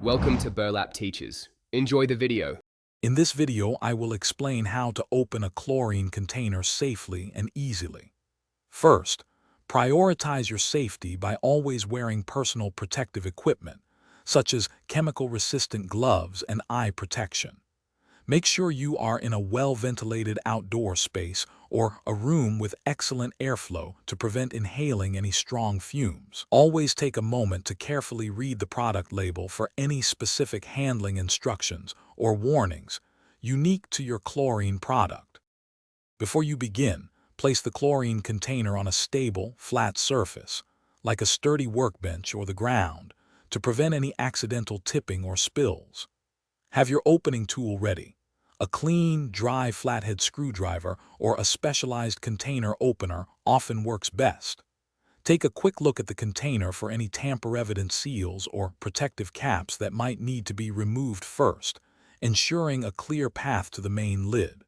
Welcome to Burlap Teachers. Enjoy the video. In this video, I will explain how to open a chlorine container safely and easily. First, prioritize your safety by always wearing personal protective equipment, such as chemical-resistant gloves and eye protection. Make sure you are in a well-ventilated outdoor space or a room with excellent airflow to prevent inhaling any strong fumes. Always take a moment to carefully read the product label for any specific handling instructions or warnings unique to your chlorine product. Before you begin, place the chlorine container on a stable, flat surface, like a sturdy workbench or the ground, to prevent any accidental tipping or spills. Have your opening tool ready. A clean, dry flathead screwdriver or a specialized container opener often works best. Take a quick look at the container for any tamper-evident seals or protective caps that might need to be removed first, ensuring a clear path to the main lid.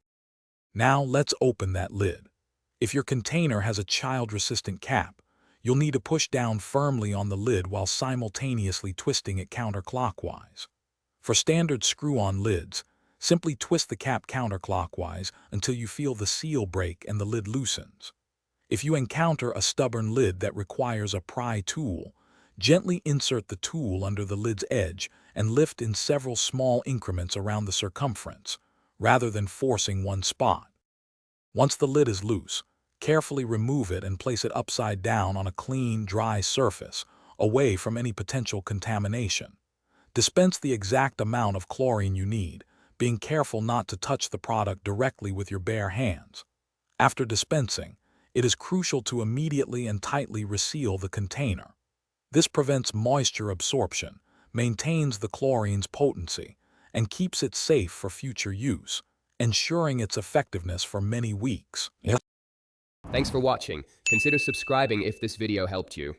Now let's open that lid. If your container has a child-resistant cap, you'll need to push down firmly on the lid while simultaneously twisting it counterclockwise. For standard screw-on lids, simply twist the cap counterclockwise until you feel the seal break and the lid loosens. If you encounter a stubborn lid that requires a pry tool, gently insert the tool under the lid's edge and lift in several small increments around the circumference, rather than forcing one spot. Once the lid is loose, carefully remove it and place it upside down on a clean, dry surface, away from any potential contamination. Dispense the exact amount of chlorine you need, being careful not to touch the product directly with your bare hands. After dispensing, it is crucial to immediately and tightly reseal the container. This prevents moisture absorption, maintains the chlorine's potency, and keeps it safe for future use, ensuring its effectiveness for many weeks. Thanks for watching. Consider subscribing if this video helped you.